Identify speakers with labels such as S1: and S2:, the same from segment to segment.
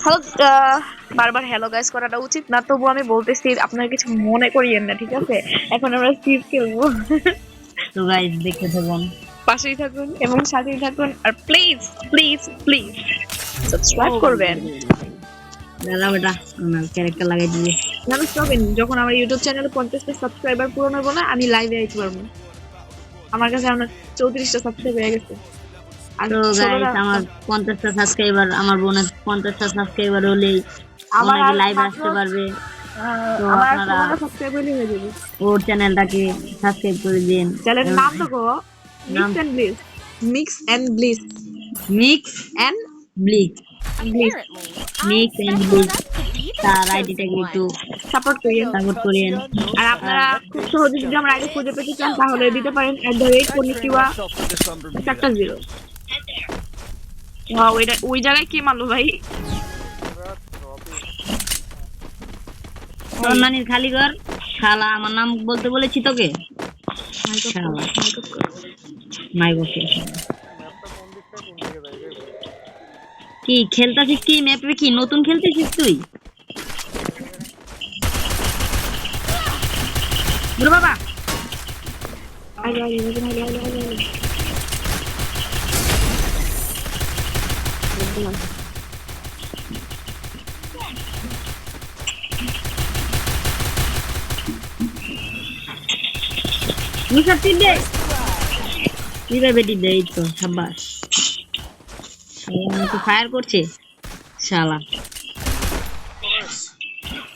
S1: Hello, বারবার hello guys করাটা উচিত না, তবু আমি বলতেছি আপনারা কিছু মনে করিয়েন না, ঠিক আছে? এখন আমরা সিভ খেলবো।
S2: তো গাইস দেখতে থাকুন।
S1: পাশেই থাকুন এবং সাথেই থাকুন, আর প্লিজ প্লিজ প্লিজ সাবস্ক্রাইব করবেন।
S2: দাদা বেটা আমার ক্যারেক্টার লাগাই দিবি।
S1: জানিস পাবেন যখন আমার ইউটিউব চ্যানেলে 50টা সাবস্ক্রাইবার পূরণ হবে না, আমি লাইভে আইতে পারবো। আমার কাছে আমার 34টা সাবস্ক্রাইব হয়ে গেছে। আর
S2: তো গাইস আমার 50টা সাবস্ক্রাইবার, আমার বোনের 50টা সাবস্ক্রাইবার হলেই
S1: আমার
S2: আমার লাইভ আসতে পারবে। তো
S1: আমার
S2: আপনারা
S1: 16টা সাবস্ক্রাইবার হয়ে যাবে।
S2: ওর চ্যানেলটাকে সাবস্ক্রাইব করে দিন।
S1: চ্যানেলের নাম তো গো
S2: নাম
S1: mix and bliss.
S2: Mix
S1: and
S2: bleak.
S1: Bliss
S2: mix and bleak. তার আইডিটাকে একটু
S1: সাপোর্ট করিয়েন।
S2: সাপোর্ট করেন।
S1: আর আপনারা খুব সহজে যদি আমার আইডি খুঁজে পেতে চান তাহলে দিতে পারেন @konnichiwa 4টা 0। ওয়াও, এটা ওই জায়গায় কি মারলো ভাই?
S2: তোর নানির খালি ঘর শালা, আমার নাম বলতে বলেছি তোকে। শালা নাই বসে কি খেলতেছিস? কি ম্যাপে কি নতুন খেলতেছিস তুই? বুড়ো বাবা
S1: আগে আগে আগে আগে আগে আগে আগে।
S2: মুসার টিপ দে, কিভাবে টিপ দে? এই তো সাব্বাস। শালা তো ফায়ার করছে শালা।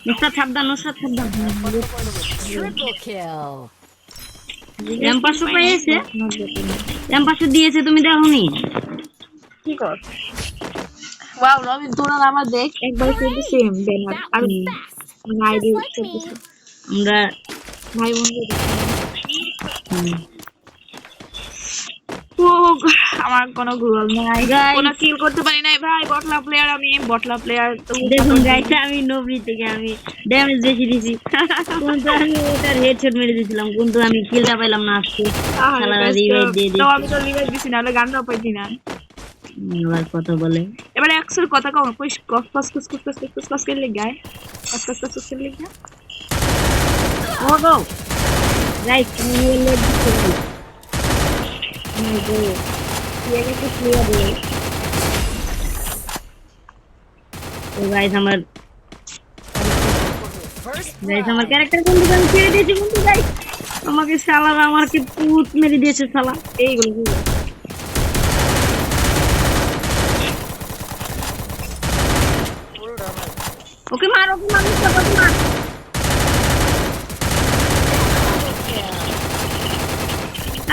S2: নুসরাত সাবধান, নুসরাত সাবধান।
S3: Triple kill.
S2: M500 পেয়েছে, M500 দিয়েছে, তুমি দেখোনি?
S1: কি কর? ওয়াও, রবিন তোরা আমার দেখ একবার কিন্তু সেম ব্যানার।
S3: That
S1: আমি
S3: was fast.
S1: ID
S3: Just like me.
S2: আমরা
S1: ভাই বন্ধু
S2: হুম,
S1: আমার কোনো গ্লোয়াল নাই,
S2: Guys.
S1: কোনো কিল করতে পারি নাই ভাই। বটলা প্লেয়ার, আমি বটলা প্লেয়ার। তো
S2: দেখুন গাইস, আমি নবরি থেকে আমি ড্যামেজ বেশি দিছি, কিন্তু আমি ওটার হেডশট মেরে দিয়েছিলাম, কিন্তু আমি কিলটা পাইলাম না আজকে। শালারা রিভাইভ দিয়ে
S1: তো
S2: দিয়েছে।
S1: আমি তো রিভাইভ দিছি না, হলে গানটাও পাইছি না।
S2: এবার কথা বলে
S1: এবারে একশোর কথা কম, কইস কস কস কস কস কস কস কস করে গায়, কস কস কস কস করে লিখা।
S2: ও গো গাইস, তুমি বললে দিতে
S1: গো ये के क्लियर है।
S2: তো গাইস আমার
S3: First
S2: গাইস আমার ক্যারেক্টার কোন দিকে আমি ছেড়ে দিয়েছি, কিন্তু গাইস আমাকে শালারা আমাকে পুত মেরে দিয়েছে শালা।
S1: এইগুলো কি
S2: ওকে মার, ওকে মার, ওকে মার।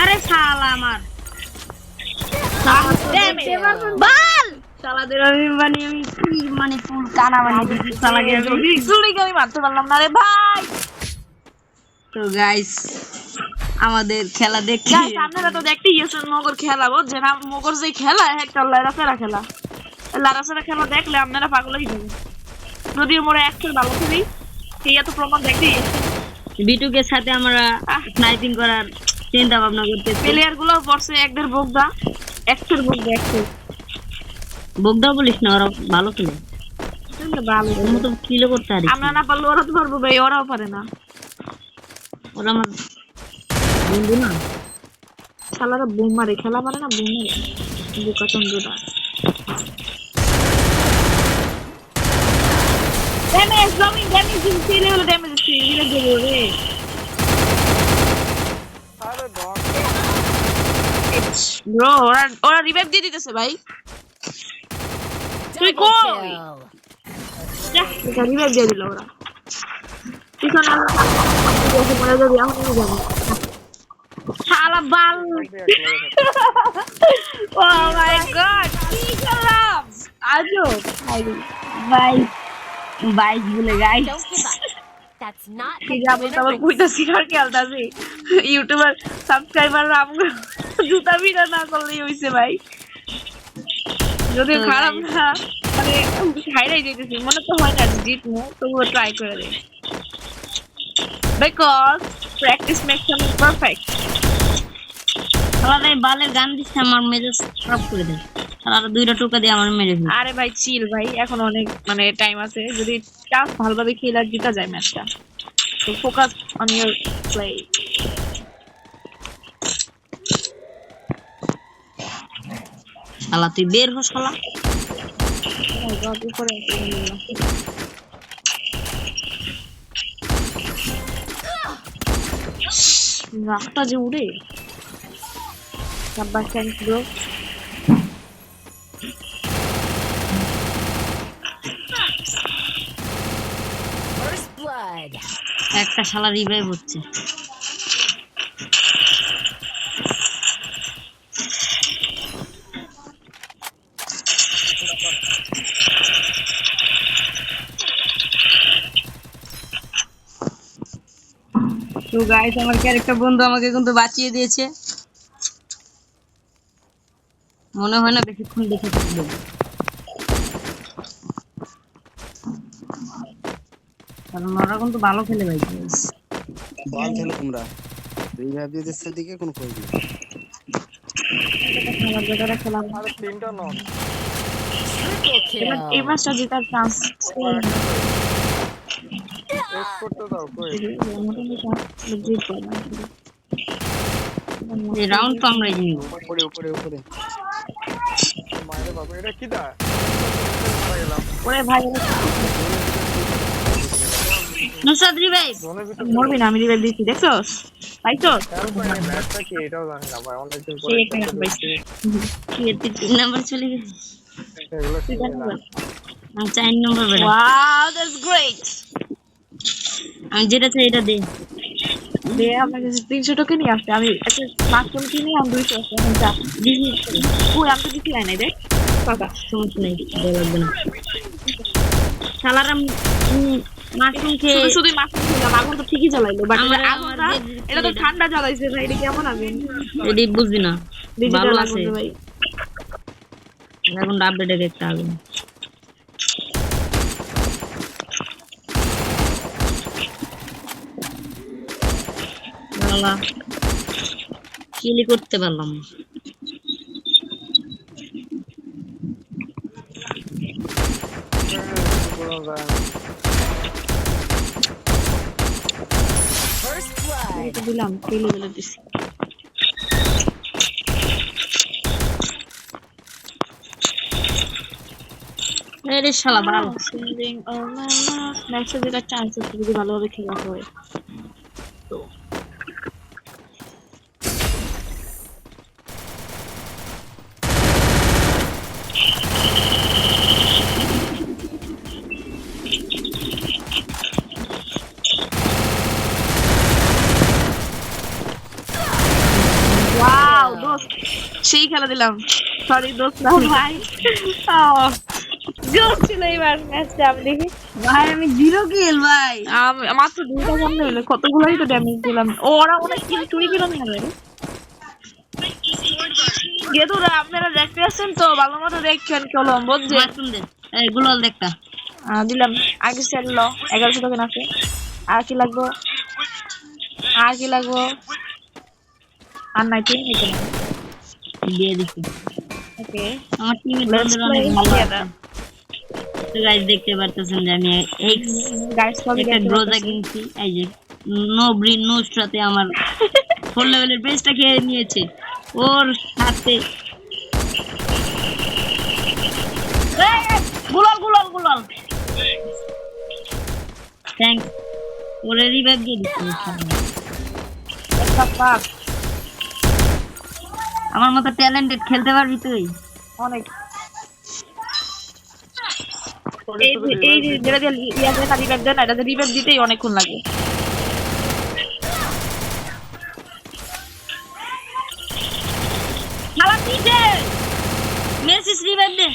S2: আরে শালা আমার বাল শালাদের আমি মানে আমি কি মানে ফুল কানা বানিয়ে দিয়েছি শালাকে আমি।
S1: জুড়ি গাড়ি মারতে পারলাম না রে ভাই।
S2: তো গাইস আমাদের খেলা দেখি।
S1: গাইস আপনারা তো দেখতেই গেছেন মগর খেলা, বুঝছেন? মগর যে খেলা একটা লড়াফেরা খেলা, লড়াফেরা খেলা দেখলে আপনারা পাগল হয়ে যাবেন। যদিও মোরা একটা ভালো খেলি, সেই এত প্রমাণ দেখতেই
S2: বিটুকের সাথে আমরা স্নাইপিং করার চিন্তা ভাবনা করতেছি।
S1: প্লেয়ার গুলো পড়ছে একদের বোগদা, একটার বোগদা একটু
S2: বগদা বলিস না, ওরা ভালো খেলে,
S1: ভালো।
S2: ওর মতো কিলো করতে পারি।
S1: আমরা না পারলে ওরা তো পারবো ভাই, ওরাও পারে না।
S2: ওরা আমার বন্ধু না।
S1: শালারা বোম মারে, খেলা পারে না, বোম মারে বোকা চন্দ্রটা। ড্যামেজ জমি, ড্যামেজ দিচ্ছে হলো, ড্যামেজ দিচ্ছে এটা দেবো রে। ব্রো ওরা ওরা রিভাইভ দিয়ে দিতেছে ভাই। তুই
S3: double
S1: কই?
S3: kill.
S1: যা, এটা রিভাইভ দিয়ে দিল ওরা। পিছনে আমরা মরে যাবি, এখন নিয়ে যাবো।
S2: শালা বাল।
S1: ও মাই গড, কি করলাম আজো
S2: ভাই বাইক বলে guys.
S3: Don't give up. That's not
S1: কি
S3: how
S1: যাবো
S3: you win a
S1: তারপর
S3: race.
S1: কইতাছি আর খেলতাছি। ইউটিউবার সাবস্ক্রাইবার আমরা জুতা বিনা না করলেই হইছে ভাই। যদি
S2: তো
S1: খারাপ
S2: guys,
S1: না মানে হাইরাই যেতেছি, মনে তো হয় না জিতবো, তবুও ট্রাই করে দিই, বিকজ প্র্যাকটিস মেক্স পারফেক্ট।
S2: শালা এই বালের গান দিচ্ছে, আমার মেজাজ খারাপ করে দেয়। শালারা দুইটা টোকা দিয়ে আমার মেরে ফেলছে।
S1: আরে ভাই চিল ভাই, এখন অনেক মানে টাইম আছে, যদি টাফ ভালোভাবে খেলে আর জিতা যায় ম্যাচটা। তো ফোকাস অন ইওর প্লে।
S2: শালা তুই বের হ শালা।
S1: রাগটা যে উড়ে। সাব্বাস, থ্যাংক ব্রো।
S3: First blood.
S2: একটা শালা রিভাইভ হচ্ছে। তো গাইস আমার ক্যারেক্টার বন্ধু আমাকে কিন্তু বাঁচিয়ে দিয়েছে। মনে হয় না বেশিক্ষণ দেখে থাকবো। কারণ ওরা কিন্তু ভালো খেলে ভাই।
S4: বল খেলো তোমরা, রিভাইভ দিতেছে দিকে কোনো কই নেই।
S1: আমার জায়গাটা খেলাম।
S5: আরে তিনটা নক
S3: Triple
S1: এই
S3: kill.
S1: ম্যাচটা জেতার চান্স
S5: এক্স করতে দাও কই
S2: এই রাউন্ড তো আমরাই নিব।
S4: উপরে উপরে উপরে
S5: মায়ের বাবা এটা কি দা মারা গেলাম
S1: ওরে ভাই,
S2: নুসরাত রিভাইভ।
S5: জোনের ভিতর
S1: মরবি না, আমি রিভাইভ দিচ্ছি, দেখছস? পাইছস?
S5: খেয়াল করে ম্যাচটা কি এটাও জানি না ভাই, অনেকদিন পরে
S1: সেই একটা ম্যাচ পাইছি।
S2: কি এর 3 নাম্বার চলে গেছে।
S5: এগুলো
S1: তুই জানিস না?
S2: আমি 4 নাম্বার বেটা।
S1: Wow, that's great.
S2: আমি যেটা চাই এটা দে।
S1: দে, আমার কাছে 300 টোকেন নিয়ে আসছে। আমি একটা স্মার্টফোন কিনে আমি 200 আছে এখন যা। ওই আমি তো কিছু নাই দেখ পাকা।
S2: সমস্যা নেই, দেওয়া লাগবে না। শালারা মাশরুম খেয়ে
S1: শুধু শুধু মাছ খেলাম, আগুন তো ঠিকই জ্বালাইলো, বাট
S2: আমার-
S1: আগুনটা
S2: আমার
S1: এটা তো ঠান্ডা জ্বালাইছে ভাই, এটা কেমন আগুন?
S2: এডি বুঝবি না।
S1: ডিজিটাল
S2: ভালো
S1: আগুন
S2: আছে
S1: রে ভাই।
S2: এখন আপডেটের একটা আগুন। শালা কিলি করতে পারলাম না।
S5: কোনো যায় না।
S3: First blood.
S1: এটা দিলাম তেলে বেলে দিছি।
S2: আরে শালা ভালো।
S1: Sending all my love. ম্যাচটা যেটা চান্স আছে যদি ভালোভাবে খেলা হয়। তো ওয়াও দোস্ত, সেই খেলা দিলাম। সরি দোস্ত না ভাই। জোর ছিল এবার ম্যাচটা, আমি দেখি
S2: ভাই আমি 0 কিল ভাই।
S1: মাত্র 2টা সামনে হলো, কতগুলোই তো ড্যামেজ দিলাম। ওরা অনেক কিল চুরি কিলো নিয়ে গেল। গেদুরা আপনারা দেখতে আসছেন তো, ভালো মতো দেখছেন কলম বুঝছে।
S2: মাশরুম দে। এই গুলাল দেখা।
S1: দিলাম আগে সেল 1100 টোকেন আছে। আর কি লাগবে? আর কি লাগবে? আর নাই, তিন নিতে না।
S2: দিয়ে দিছি।
S1: ওকে,
S2: আমার টিমের
S1: লেটস
S2: বন্ধুরা
S1: প্লে
S2: অনেক ভালো আছে।
S1: টুগেদার।
S2: তো গাইস দেখতে পারতেছেন যে আমি এক্স
S1: গাইস সবই
S2: একটা
S1: দেখতে
S2: গ্রোজা
S1: পাচ্ছেন।
S2: কিনছি। এই যে নো ব্রিন নো সাথে আমার 4 লেভেলের বেসটা খেয়ে নিয়েছে। ওর সাথে গুলাল থ্যাঙ্কস। ওরে রিভাইভ দিয়ে দিচ্ছি।
S1: একটা পাক
S2: আমার মতো ট্যালেন্টেড খেলতে পারবি তুই?
S1: অনেক। এই যেটা দিয়ে ইয়া দেয় না, রিভাইভ দেয় না, এটা রিভাইভ দিতেই অনেকক্ষণ লাগে।
S2: শালা পিছে মেসিস রিভাইভ দে।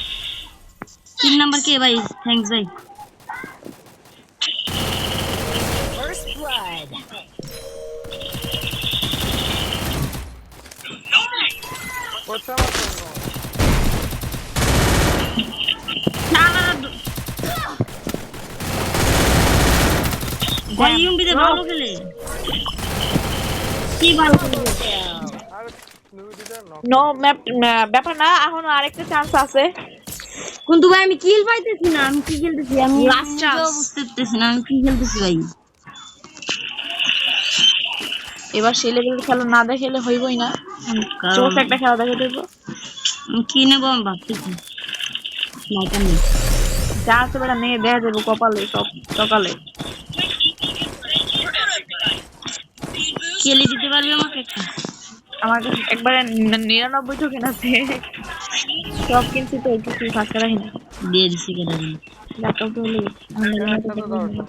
S2: 3 নাম্বার কে ভাই? থ্যাঙ্কস ভাই।
S3: First blood.
S5: করছে আমার জন্য
S2: ভাই ইউমবিতে ভালো খেলে। কি ভালো খেলে?
S3: Kill.
S5: আর নুবি দিতে knock
S1: নো ম্যাপ ব্যাপার না, এখন আরেকটা চান্স আছে।
S2: কিন্তু ভাই আমি কিল পাইতেছি না, আমি কি খেলতেছি, আমি
S1: Last
S2: নিজেও
S1: chance.
S2: বুঝতে পারতেছি না আমি কি খেলতেছি ভাই।
S1: এবার সেই লেভেলের খেলা না দেখালে হইবই না, চোখ একটা খেলা দেখে দেবো।
S2: আমি কি নেবো আমি ভাবতেছি। স্নাইপার নেই।
S1: যা আছে বেটা নিয়ে দেখা দেবো কপালে, সব সকালে।
S2: কেলি দিতে পারবি আমাকে একটা?
S1: আমার কাছে একবারে 99 টোকেন আছে, সব কিনছি তো কিছু ফাঁকা রাখিনি।
S2: দিয়ে দিছি কেটে দিন।
S1: ল্যাপটপ তো হলে
S5: একটা তো দাও একটা।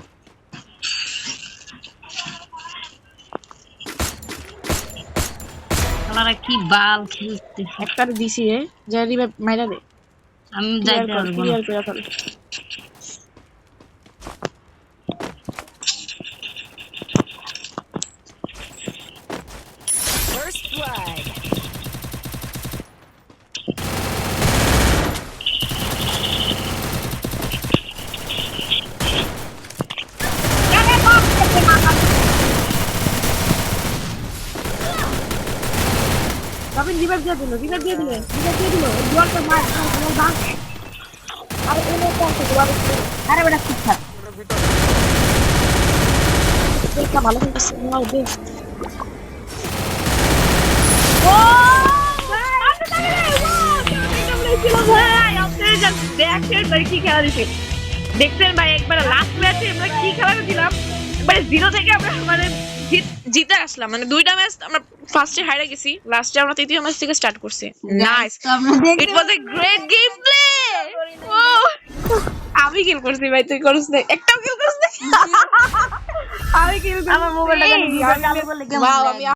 S2: শালারা কি বাল খেলতে।
S1: একটা দিছি রে, যা রিভাইভ মাইরা দে,
S2: আমি যাইতে পারবো না।
S1: ক্লিয়ার করে ফেল।
S3: First blood.
S1: তবে রিভাইভ দিয়ে দিল, রিভাইভ দিয়ে দিল, রিভাইভ দিয়ে দিল, জলটা মার বাস। আরে এনে তো আছে গোলা। আরে বেটা ঠিক থাক,
S5: ওটার ভিতরে
S1: এটা ভালো হইছে না দে। ও দেখছেন ভাই, একবার লাস্ট ম্যাচে আমরা কি খেলা দিলাম, একবার 0 থেকে আমরা মানে জিতে আসলাম, মানে 2টা ম্যাচ আমরা ফার্স্টে হারিয়ে গেছি, লাস্টে আমরা তৃতীয় ম্যাচ থেকে স্টার্ট করছি। নাইস,
S2: তো আমরা দেখতে
S1: ইট ওয়াজ এ গ্রেট গেম প্লে। ও আমি কিল করছি ভাই, তুই করিস না, একটাও কিল করিস না। আমি কিল করছি,
S2: আমার মোবাইলটা জানি চালু করলে কেমন
S1: ওয়াও,
S2: লাগে।
S1: আমি